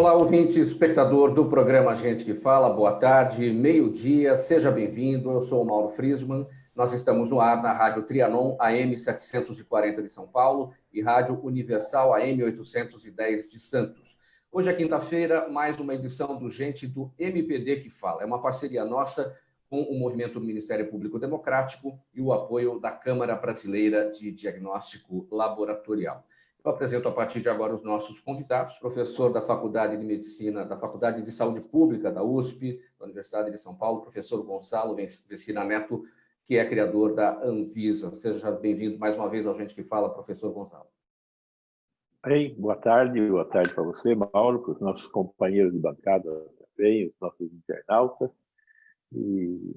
Olá, ouvinte, espectador do programa Gente que Fala, boa tarde, meio-dia, seja bem-vindo. Eu sou o Mauro Friesman. Nós estamos no ar na Rádio Trianon, AM 740 de São Paulo e Rádio Universal, AM 810 de Santos. Hoje é quinta-feira, mais uma edição do Gente do MPD que Fala. É uma parceria nossa com o movimento do Ministério Público Democrático e o apoio da Câmara Brasileira de Diagnóstico Laboratorial. Eu apresento a partir de agora os nossos convidados, professor da Faculdade de Medicina, da Faculdade de Saúde Pública da USP, da Universidade de São Paulo, professor Gonçalo Vecina Neto, que é criador da Anvisa. Seja bem-vindo mais uma vez ao Gente que Fala, professor Gonçalo. Bem, boa tarde para você, Mauro, para os nossos companheiros de bancada também, os nossos internautas. E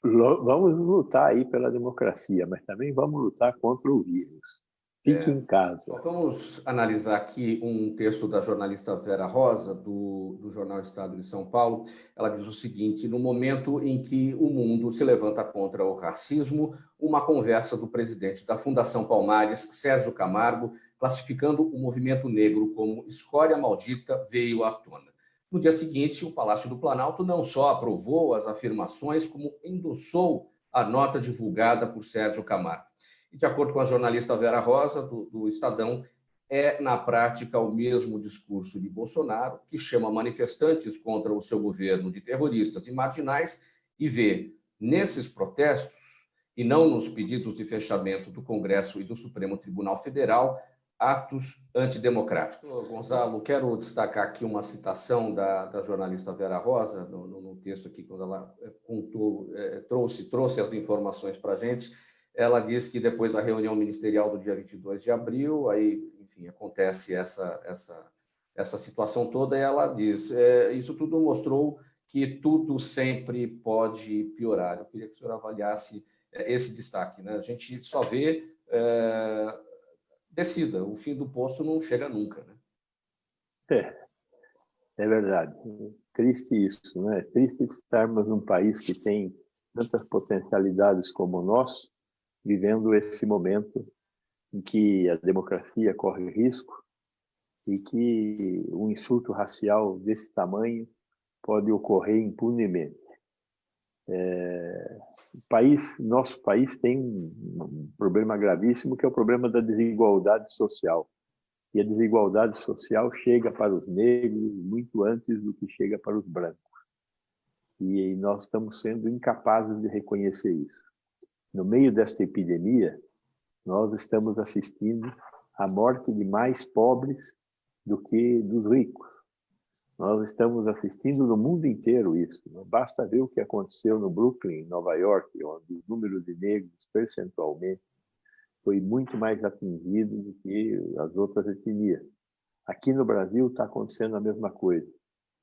vamos lutar aí pela democracia, mas também vamos lutar contra o vírus. Fique em casa. Vamos analisar aqui um texto da jornalista Vera Rosa, do Jornal Estado de São Paulo. Ela diz o seguinte: no momento em que o mundo se levanta contra o racismo, uma conversa do presidente da Fundação Palmares, Sérgio Camargo, classificando o movimento negro como escória maldita, veio à tona. No dia seguinte, o Palácio do Planalto não só aprovou as afirmações, como endossou a nota divulgada por Sérgio Camargo. E, de acordo com a jornalista Vera Rosa, do Estadão, é, na prática, o mesmo discurso de Bolsonaro, que chama manifestantes contra o seu governo de terroristas e marginais e vê, nesses protestos, e não nos pedidos de fechamento do Congresso e do Supremo Tribunal Federal, atos antidemocráticos. Gonçalo, quero destacar aqui uma citação da jornalista Vera Rosa, no texto aqui, quando ela trouxe as informações para a gente. Ela diz que depois da reunião ministerial do dia 22 de abril, aí, enfim, acontece essa situação toda, e ela diz, isso tudo mostrou que tudo sempre pode piorar. Eu queria que o senhor avaliasse esse destaque, né? A gente só vê descida, o fim do poço não chega nunca, né? É verdade. Triste isso, né? Triste estarmos num país que tem tantas potencialidades como o nosso, vivendo esse momento em que a democracia corre risco e que um insulto racial desse tamanho pode ocorrer impunemente. Nosso país tem um problema gravíssimo, que é o problema da desigualdade social. E a desigualdade social chega para os negros muito antes do que chega para os brancos. E nós estamos sendo incapazes de reconhecer isso. No meio desta epidemia, nós estamos assistindo à morte de mais pobres do que dos ricos. Nós estamos assistindo no mundo inteiro isso. Basta ver o que aconteceu no Brooklyn, em Nova York, onde o número de negros, percentualmente, foi muito mais atingido do que as outras etnias. Aqui no Brasil está acontecendo a mesma coisa.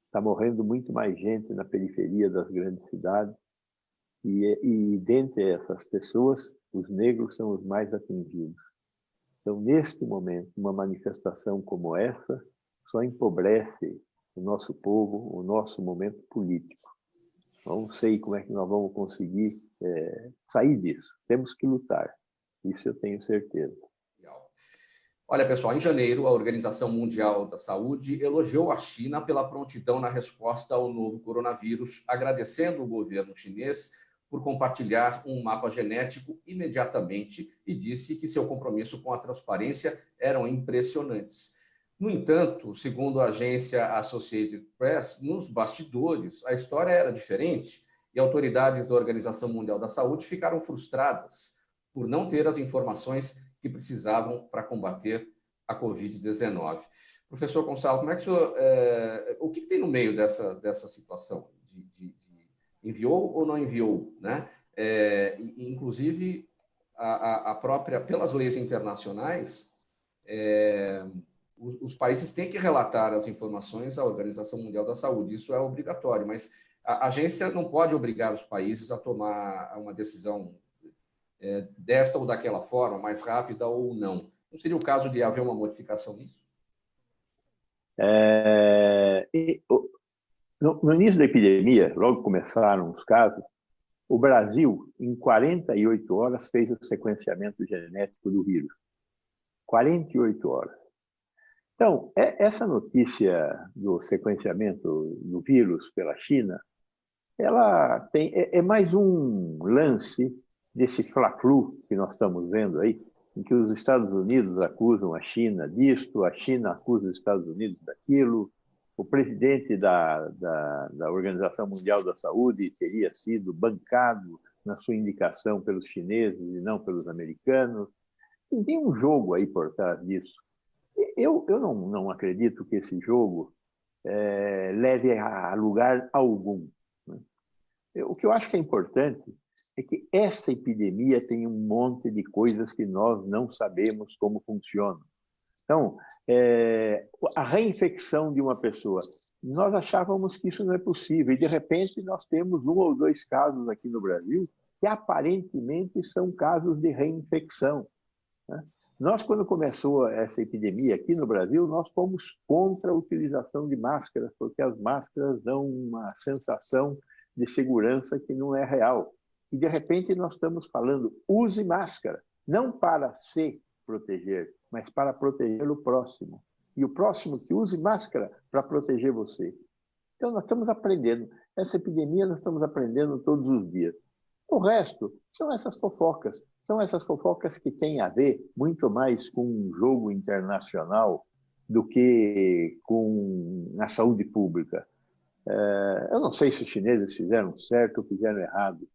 Está morrendo muito mais gente na periferia das grandes cidades, e dentre essas pessoas, os negros são os mais atingidos. Então, neste momento, uma manifestação como essa só empobrece o nosso povo, o nosso momento político. Não sei como é que nós vamos conseguir sair disso. Temos que lutar. Isso eu tenho certeza. Olha, pessoal, em janeiro, a Organização Mundial da Saúde elogiou a China pela prontidão na resposta ao novo coronavírus, agradecendo o governo chinês por compartilhar um mapa genético imediatamente e disse que seu compromisso com a transparência eram impressionantes. No entanto, segundo a agência Associated Press, nos bastidores, a história era diferente e autoridades da Organização Mundial da Saúde ficaram frustradas por não ter as informações que precisavam para combater a Covid-19. Professor Gonçalo, como é que o senhor, o que tem no meio dessa situação? Enviou ou não enviou, né? Inclusive, a própria, pelas leis internacionais, os países têm que relatar as informações à Organização Mundial da Saúde, isso é obrigatório, mas a agência não pode obrigar os países a tomar uma decisão desta ou daquela forma, mais rápida ou não. Não seria o caso de haver uma modificação nisso? No início da epidemia, logo começaram os casos, o Brasil, em 48 horas, fez o sequenciamento genético do vírus. 48 horas. Então, essa notícia do sequenciamento do vírus pela China, ela é mais um lance desse fla-flu que nós estamos vendo aí, em que os Estados Unidos acusam a China disto, a China acusa os Estados Unidos daquilo, o presidente da Organização Mundial da Saúde teria sido bancado na sua indicação pelos chineses e não pelos americanos. E tem um jogo aí por trás disso. Eu não acredito que esse jogo leve a lugar algum. O que eu acho que é importante é que essa epidemia tem um monte de coisas que nós não sabemos como funcionam. Então, a reinfecção de uma pessoa, nós achávamos que isso não é possível, e de repente nós temos 1 ou 2 casos aqui no Brasil que aparentemente são casos de reinfecção, né? Nós, quando começou essa epidemia aqui no Brasil, nós fomos contra a utilização de máscaras, porque as máscaras dão uma sensação de segurança que não é real. E, de repente, nós estamos falando, use máscara, não para se proteger, mas para proteger o próximo. E o próximo que use máscara para proteger você. Então, nós estamos aprendendo. Essa epidemia nós estamos aprendendo todos os dias. O resto são essas fofocas. São essas fofocas que têm a ver muito mais com um jogo internacional do que com a saúde pública. Eu não sei se os chineses fizeram certo ou fizeram errado,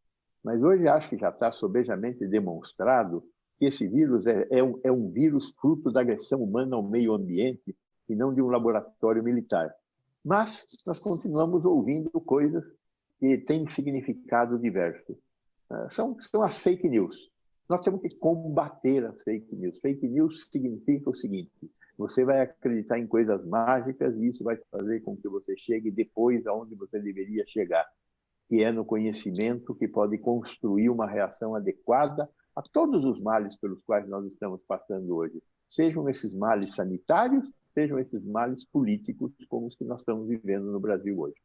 mas hoje acho que já está sobejamente demonstrado que esse vírus é um vírus fruto da agressão humana ao meio ambiente e não de um laboratório militar. Mas nós continuamos ouvindo coisas que têm significado diverso. São as fake news. Nós temos que combater as fake news. Fake news significa o seguinte: você vai acreditar em coisas mágicas e isso vai fazer com que você chegue depois aonde você deveria chegar, que é no conhecimento que pode construir uma reação adequada a todos os males pelos quais nós estamos passando hoje. Sejam esses males sanitários, sejam esses males políticos, como os que nós estamos vivendo no Brasil hoje.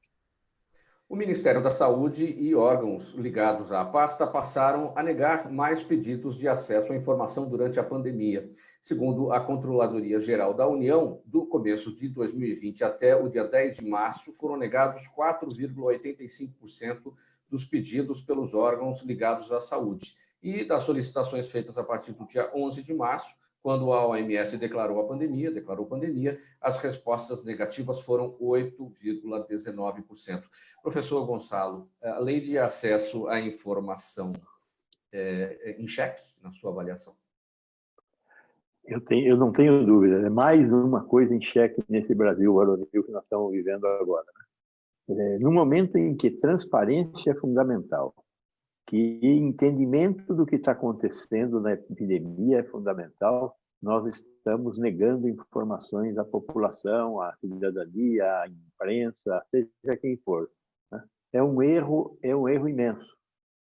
O Ministério da Saúde e órgãos ligados à pasta passaram a negar mais pedidos de acesso à informação durante a pandemia. Segundo a Controladoria Geral da União, do começo de 2020 até o dia 10 de março, foram negados 4,85% dos pedidos pelos órgãos ligados à saúde. E das solicitações feitas a partir do dia 11 de março, quando a OMS declarou pandemia, as respostas negativas foram 8,19%. Professor Gonçalo, a lei de acesso à informação em xeque, na sua avaliação? Eu não tenho dúvida, é mais uma coisa em xeque nesse Brasil varonil que nós estamos vivendo agora. No momento em que transparência é fundamental, que entendimento do que está acontecendo na epidemia é fundamental, nós estamos negando informações à população, à cidadania, à imprensa, seja quem for. É um erro imenso.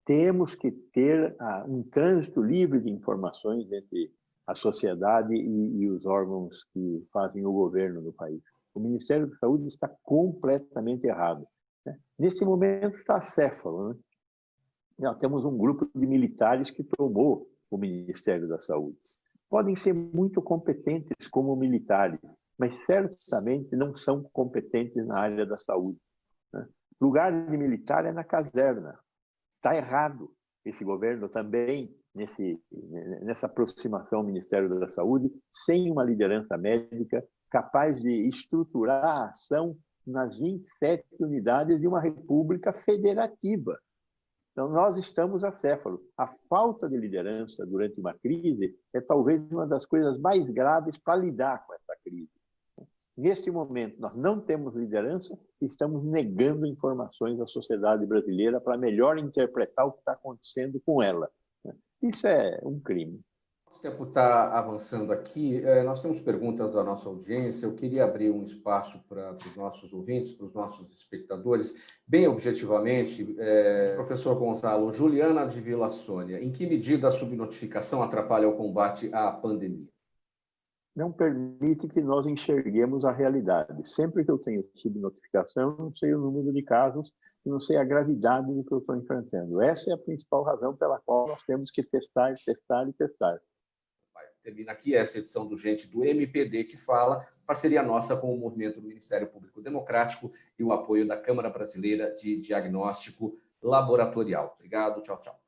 Temos que ter um trânsito livre de informações entre a sociedade e os órgãos que fazem o governo do país. O Ministério da Saúde está completamente errado. Neste momento está acéfalo, né? Nós temos um grupo de militares que tomou o Ministério da Saúde. Podem ser muito competentes como militares, mas certamente não são competentes na área da saúde. Lugar de militar é na caserna. Está errado esse governo também nessa aproximação ao Ministério da Saúde, sem uma liderança médica capaz de estruturar a ação nas 27 unidades de uma república federativa. Então, nós estamos acéfalos. A falta de liderança durante uma crise é talvez uma das coisas mais graves para lidar com essa crise. Neste momento, nós não temos liderança e estamos negando informações à sociedade brasileira para melhor interpretar o que está acontecendo com ela. Isso é um crime. O tempo está avançando aqui. Nós temos perguntas da nossa audiência. Eu queria abrir um espaço para os nossos ouvintes, para os nossos espectadores, bem objetivamente. Professor Gonçalo, Juliana de Vila Sônia, em que medida a subnotificação atrapalha o combate à pandemia? Não permite que nós enxerguemos a realidade. Sempre que eu tenho subnotificação, eu não sei o número de casos, eu não sei a gravidade do que eu estou enfrentando. Essa é a principal razão pela qual nós temos que testar, testar e testar. termina aqui essa edição do Gente do MPD que Fala, parceria nossa com o movimento do Ministério Público Democrático e o apoio da Câmara Brasileira de Diagnóstico Laboratorial. Obrigado, tchau, tchau.